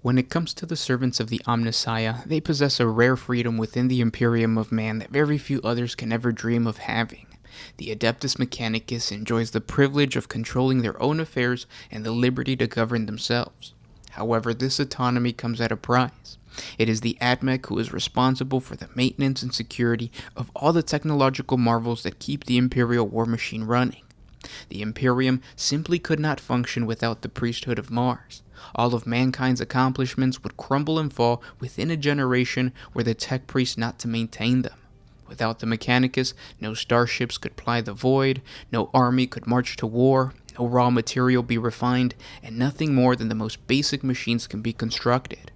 When it comes to the servants of the Omnissiah, they possess a rare freedom within the Imperium of Man that very few others can ever dream of having. The Adeptus Mechanicus enjoys the privilege of controlling their own affairs and the liberty to govern themselves. However, this autonomy comes at a price. It is the Admech who is responsible for the maintenance and security of all the technological marvels that keep the Imperial war machine running. The Imperium simply could not function without the priesthood of Mars. All of mankind's accomplishments would crumble and fall within a generation were the tech priests not to maintain them. Without the Mechanicus, no starships could ply the void, no army could march to war, no raw material be refined, and nothing more than the most basic machines can be constructed.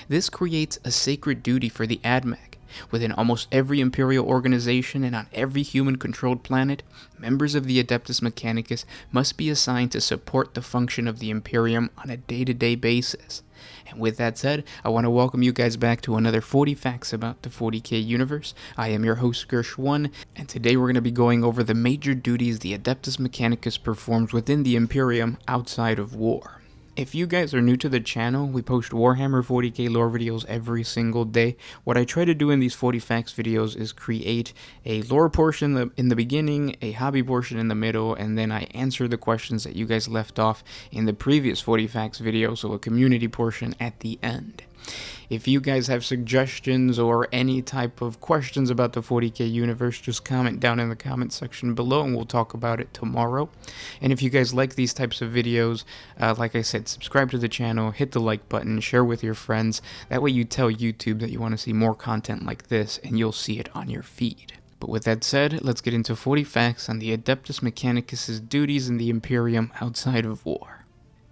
This creates a sacred duty for the Admech. Within almost every Imperial organization and on every human-controlled planet, members of the Adeptus Mechanicus must be assigned to support the function of the Imperium on a day-to-day basis. And with that said, I want to welcome you guys back to another 40 Facts about the 40K universe. I am your host, Gersh1, and today we're going to be going over the major duties the Adeptus Mechanicus performs within the Imperium outside of war. If you guys are new to the channel, we post Warhammer 40K lore videos every single day. What I try to do in these 40 Facts videos is create a lore portion in the beginning, a hobby portion in the middle, and then I answer the questions that you guys left off in the previous 40 Facts video, so a community portion at the end. If you guys have suggestions or any type of questions about the 40K universe, just comment down in the comment section below and we'll talk about it tomorrow. And if you guys like these types of videos, like I said, subscribe to the channel, hit the like button, share with your friends. That way you tell YouTube that you want to see more content like this and you'll see it on your feed. But with that said, let's get into 40 facts on the Adeptus Mechanicus' duties in the Imperium outside of war.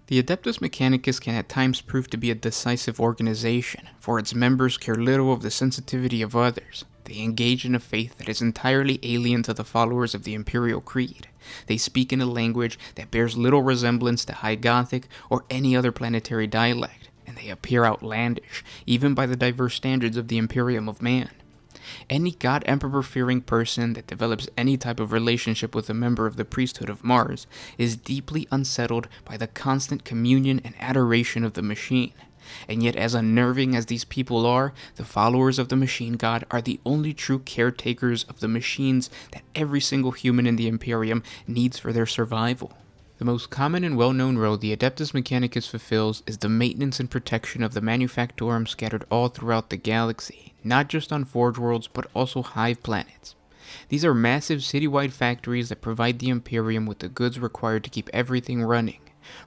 The Adeptus Mechanicus can at times prove to be a decisive organization, for its members care little of the sensitivity of others. They engage in a faith that is entirely alien to the followers of the Imperial Creed. They speak in a language that bears little resemblance to High Gothic or any other planetary dialect, and they appear outlandish, even by the diverse standards of the Imperium of Man. Any God-Emperor-fearing person that develops any type of relationship with a member of the priesthood of Mars is deeply unsettled by the constant communion and adoration of the machine. And yet, as unnerving as these people are, the followers of the machine god are the only true caretakers of the machines that every single human in the Imperium needs for their survival. The most common and well-known role the Adeptus Mechanicus fulfills is the maintenance and protection of the Manufactorum scattered all throughout the galaxy, not just on Forge Worlds, but also hive planets. These are massive citywide factories that provide the Imperium with the goods required to keep everything running.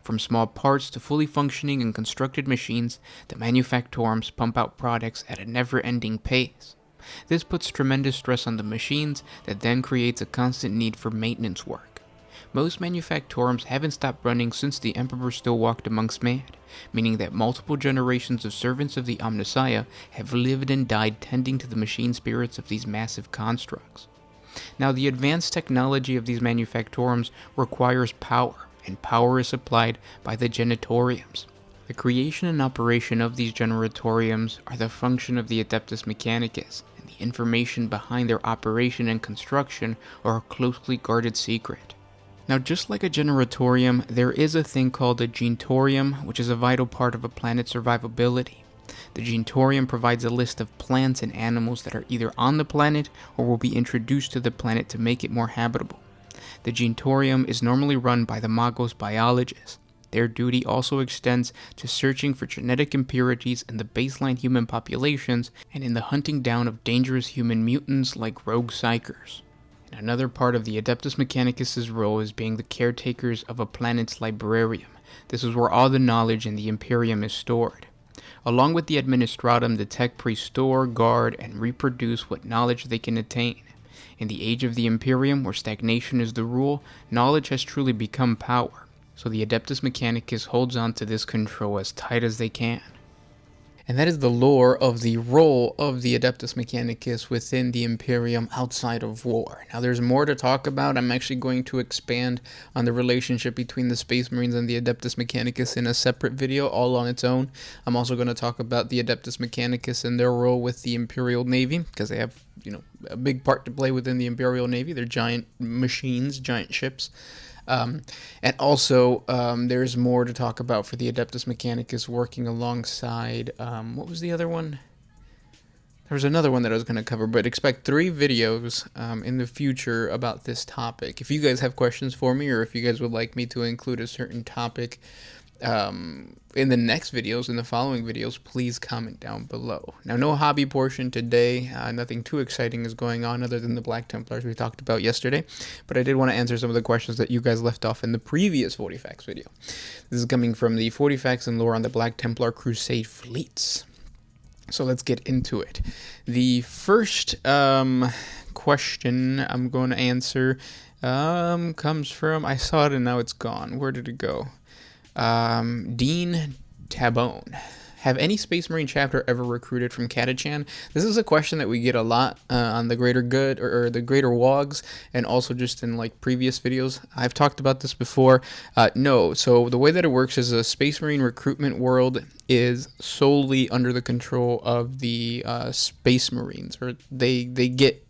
From small parts to fully functioning and constructed machines, the Manufactorums pump out products at a never-ending pace. This puts tremendous stress on the machines that then creates a constant need for maintenance work. Most Manufactorums haven't stopped running since the Emperor still walked amongst man, meaning that multiple generations of servants of the Omnissiah have lived and died tending to the machine spirits of these massive constructs. Now, the advanced technology of these Manufactorums requires power, and power is supplied by the Genitoriums. The creation and operation of these Generatoriums are the function of the Adeptus Mechanicus, and the information behind their operation and construction are a closely guarded secret. Now, just like a Generatorium, there is a thing called a Gentorium, which is a vital part of a planet's survivability. The Gentorium provides a list of plants and animals that are either on the planet or will be introduced to the planet to make it more habitable. The Gentorium is normally run by the Magos biologists. Their duty also extends to searching for genetic impurities in the baseline human populations and in the hunting down of dangerous human mutants like rogue psychers. Another part of the Adeptus Mechanicus' role is being the caretakers of a planet's librarium. This is where all the knowledge in the Imperium is stored. Along with the Administratum, the tech priests store, guard, and reproduce what knowledge they can attain. In the age of the Imperium, where stagnation is the rule, knowledge has truly become power. So the Adeptus Mechanicus holds on to this control as tight as they can. And that is the lore of the role of the Adeptus Mechanicus within the Imperium outside of war. Now, there's more to talk about. I'm actually going to expand on the relationship between the Space Marines and the Adeptus Mechanicus in a separate video, all on its own. I'm also going to talk about the Adeptus Mechanicus and their role with the Imperial Navy, because they have, a big part to play within the Imperial Navy. They're giant machines, giant ships. And also, there's more to talk about for the Adeptus Mechanicus working alongside, what was the other one? There was another one that I was going to cover, but expect 3 videos in the future about this topic. If you guys have questions for me, or if you guys would like me to include a certain topic in the next videos, in the following videos, please comment down below. Now, no hobby portion today. Nothing too exciting is going on other than the Black Templars we talked about yesterday, but I did want to answer some of the questions that you guys left off in the previous 40 Facts video. This is coming from the 40 Facts and Lore on the Black Templar Crusade Fleets. So let's get into it. The first question I'm going to answer comes from, I saw it and now it's gone. Where did it go? Dean Tabone. Have any Space Marine chapter ever recruited from Katachan? This is a question that we get a lot on the Greater Good or the Greater Wogs, and also just in like previous videos. I've talked about this before. No, so the way that it works is a Space Marine recruitment world is solely under the control of the Space Marines, or they get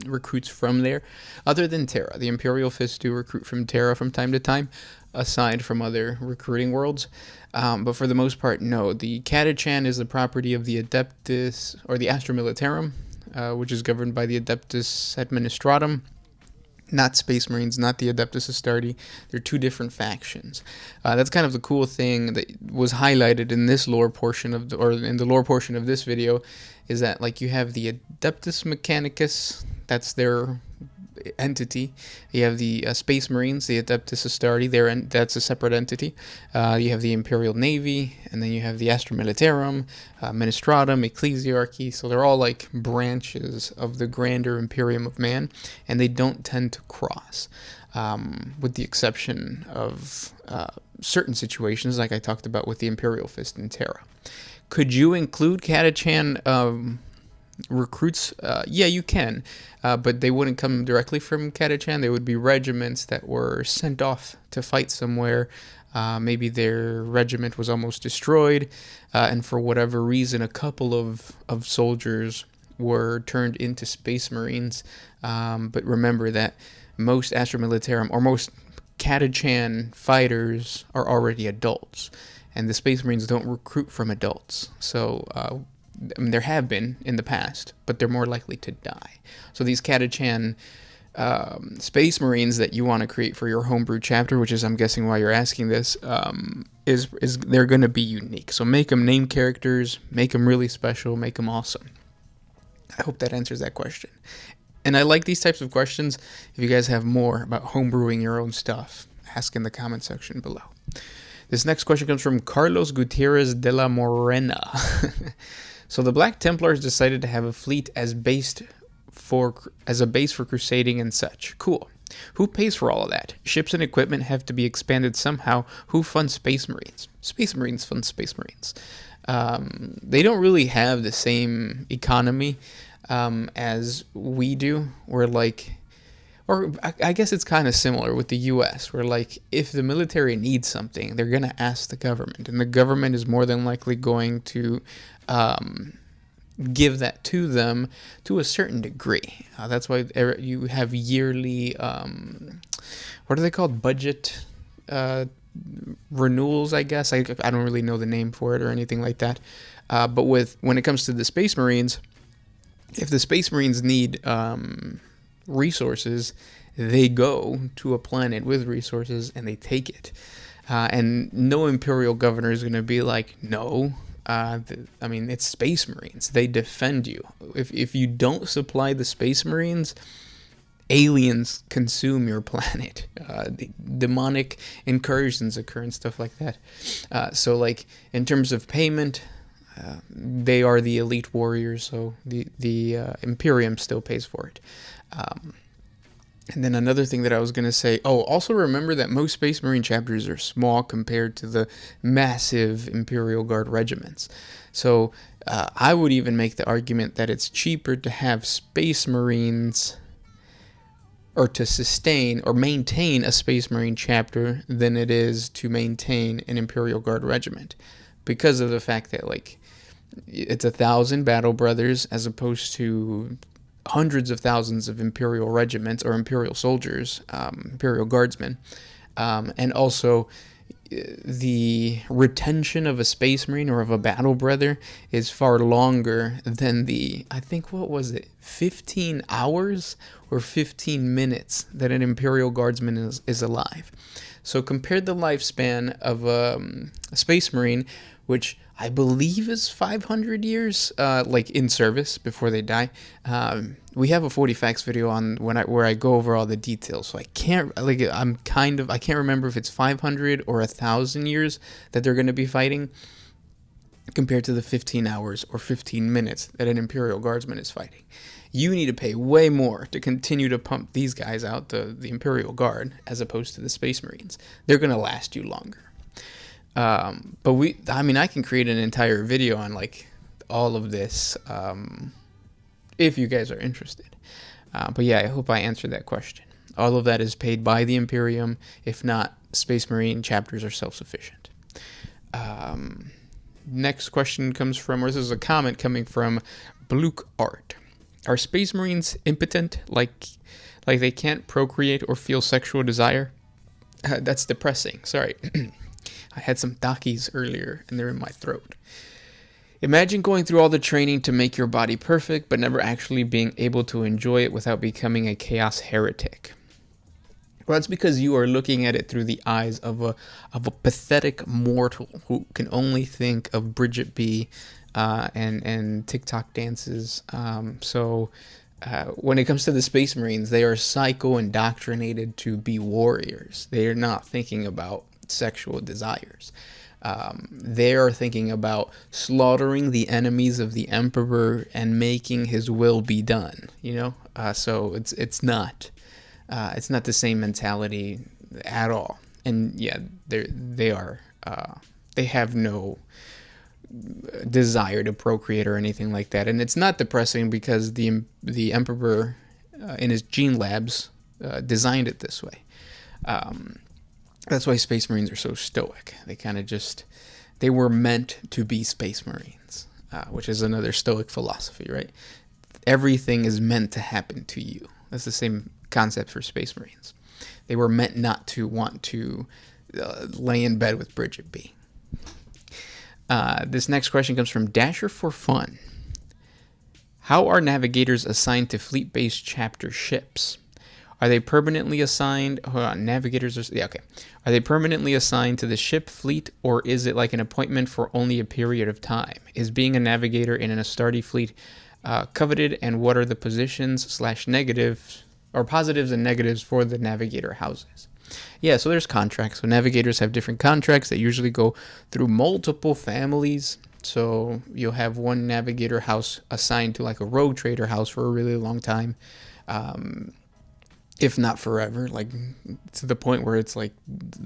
recruits from there. Other than Terra, the Imperial Fists do recruit from Terra from time to time, aside from other recruiting worlds. But for the most part, no. The Katachan is the property of the Adeptus, or the Astra Militarum, which is governed by the Adeptus Administratum. Not Space Marines, not the Adeptus Astartes. They're 2 different factions. That's kind of the cool thing that was highlighted in this lore portion of, or in the lore portion of this video, is that like you have the Adeptus Mechanicus, that's their entity. You have the Space Marines, the Adeptus Astartes, that's a separate entity. You have the Imperial Navy, and then you have the Astra Militarum, Ministratum, Ecclesiarchy. So they're all like branches of the grander Imperium of Man, and they don't tend to cross, with the exception of certain situations, like I talked about with the Imperial Fist and Terra. Could you include Katachan recruits? Yeah, you can, but they wouldn't come directly from Katachan. They would be regiments that were sent off to fight somewhere. Maybe their regiment was almost destroyed, and for whatever reason, a couple of soldiers were turned into Space Marines. But remember that most Astra Militarum, or most Katachan fighters, are already adults, and the Space Marines don't recruit from adults. So I mean, there have been in the past, but they're more likely to die. So these Katachan Space Marines that you want to create for your homebrew chapter, which is, I'm guessing, why you're asking this, is they're going to be unique. So make them name characters, make them really special, make them awesome. I hope that answers that question. And I like these types of questions. If you guys have more about homebrewing your own stuff, ask in the comment section below. This next question comes from Carlos Gutierrez de la Morena. So the Black Templars decided to have a fleet as a base for crusading and such. Cool. Who pays for all of that? Ships and equipment have to be expanded somehow. Who funds Space Marines? Space Marines fund Space Marines. They don't really have the same economy as we do. We're like, or I guess it's kind of similar with the U.S., where like if the military needs something, they're going to ask the government, and the government is more than likely going to give that to them to a certain degree. That's why you have yearly, what are they called? Budget renewals, I guess. I don't really know the name for it or anything like that. But when it comes to the Space Marines, if the Space Marines need resources, they go to a planet with resources and they take it. And no Imperial governor is going to be like, no. I mean, it's Space Marines. They defend you. If you don't supply the Space Marines, aliens consume your planet. Demonic incursions occur and stuff like that. So, like, in terms of payment, they are the elite warriors, so the Imperium still pays for it. And then another thing that I was going to say, also remember that most Space Marine chapters are small compared to the massive Imperial Guard regiments. So I would even make the argument that it's cheaper to have Space Marines, or to sustain or maintain a Space Marine chapter, than it is to maintain an Imperial Guard regiment. Because of the fact that, like, it's 1,000 battle brothers as opposed to hundreds of thousands of Imperial regiments or Imperial soldiers, Imperial guardsmen. And also, the retention of a space marine or of a battle brother is far longer than the, I think, what was it, 15 hours or 15 minutes that an Imperial Guardsman is alive. So compare the lifespan of a space marine, which I believe is 500 years, like in service before they die. We have a 40 facts video on where I go over all the details. So I can't remember if it's 500 or 1,000 years that they're going to be fighting, compared to the 15 hours or 15 minutes that an Imperial Guardsman is fighting. You need to pay way more to continue to pump these guys out, the Imperial Guard, as opposed to the Space Marines. They're going to last you longer. But I can create an entire video on like all of this, if you guys are interested. But yeah, I hope I answered that question. All of that is paid by the Imperium. If not, Space Marine chapters are self-sufficient. Next question comes from, or this is a comment coming from Bluk Art. Are Space Marines impotent, like they can't procreate or feel sexual desire? That's depressing. Sorry. I had some Takis earlier, and they're in my throat. Imagine going through all the training to make your body perfect, but never actually being able to enjoy it without becoming a chaos heretic. Well, that's because you are looking at it through the eyes of a pathetic mortal who can only think of Bridget B. And TikTok dances. When it comes to the Space Marines, they are psycho-indoctrinated to be warriors. They are not thinking about sexual desires. They are thinking about slaughtering the enemies of the Emperor and making his will be done. So it's not the same mentality at all. And yeah, they have no desire to procreate or anything like that. And it's not depressing because the Emperor in his gene labs designed it this way. That's why Space Marines are so stoic. They were meant to be Space Marines, which is another stoic philosophy, right? Everything is meant to happen to you. That's the same concept for Space Marines. They were meant not to want to lay in bed with Bridget B. This next question comes from Dasher for Fun. How are Navigators assigned to fleet-based chapter ships? Are they permanently assigned? Hold on, Navigators are... Yeah, okay. Are they permanently assigned to the ship fleet, or is it like an appointment for only a period of time? Is being a Navigator in an Astarte fleet coveted, and what are the positions / negatives, or positives and negatives for the Navigator houses? Yeah, so there's contracts. So Navigators have different contracts that usually go through multiple families. So you'll have one Navigator house assigned to like a Rogue Trader house for a really long time. If not forever, like to the point where it's like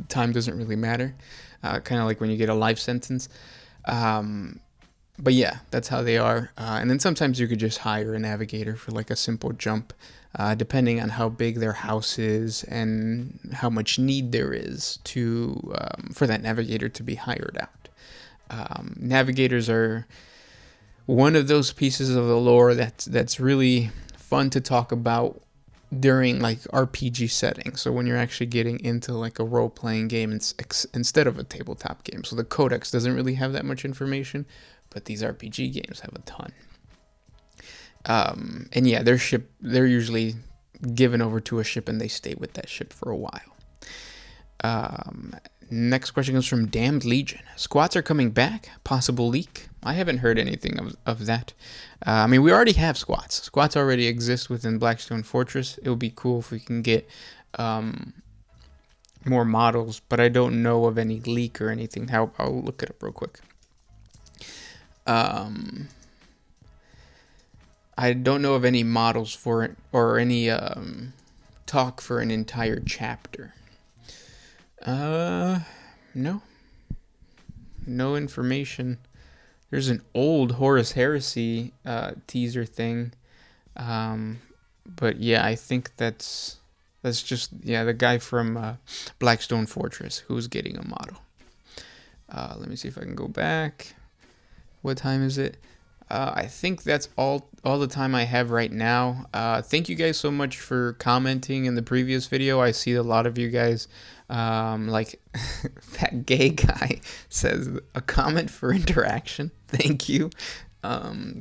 time doesn't really matter. Kind of like when you get a life sentence. But yeah, that's how they are. And then sometimes you could just hire a Navigator for like a simple jump, depending on how big their house is and how much need there is for that Navigator to be hired out. Navigators are one of those pieces of the lore that's really fun to talk about during like RPG settings. So when you're actually getting into like a role-playing game instead of a tabletop game. So the Codex doesn't really have that much information, but these RPG games have a ton. And yeah, they're usually given over to a ship and they stay with that ship for a while. Next question comes from Damned Legion. Squats are coming back? Possible leak? I haven't heard anything of that. We already have squats. Squats already exist within Blackstone Fortress. It would be cool if we can get more models, but I don't know of any leak or anything. I'll look it up real quick. I don't know of any models for it or any talk for an entire chapter. No information. There's an old Horus Heresy teaser thing, but yeah, I think that's just the guy from Blackstone Fortress who's getting a model. Let me see if I can go back. What time is it? I think that's all the time I have right now. Thank you guys so much for commenting in the previous video. I see a lot of you guys, like that gay guy says, a comment for interaction. Thank you.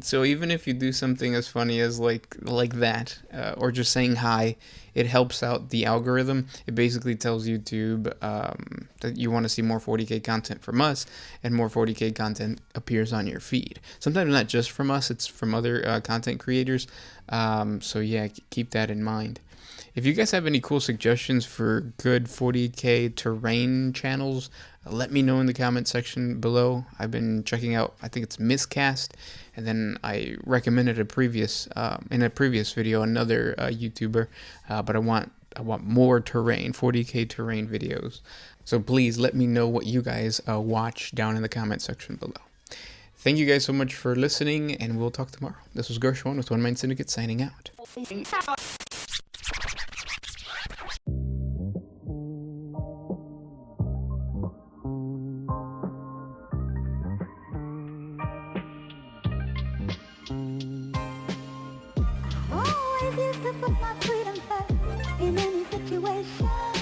So even if you do something as funny as like that, or just saying hi, it helps out the algorithm. It basically tells YouTube that you want to see more 40K content from us, and more 40K content appears on your feed. Sometimes not just from us, it's from other content creators. So yeah, keep that in mind. If you guys have any cool suggestions for good 40K terrain channels, let me know in the comment section below. I've been checking out, I think it's Miscast, and then I recommended in a previous video another YouTuber, but I want more terrain, 40K terrain videos. So please let me know what you guys watch down in the comment section below. Thank you guys so much for listening, and we'll talk tomorrow. This was Gershwin with One Mind Syndicate signing out. Always used to put my freedom first in any situation.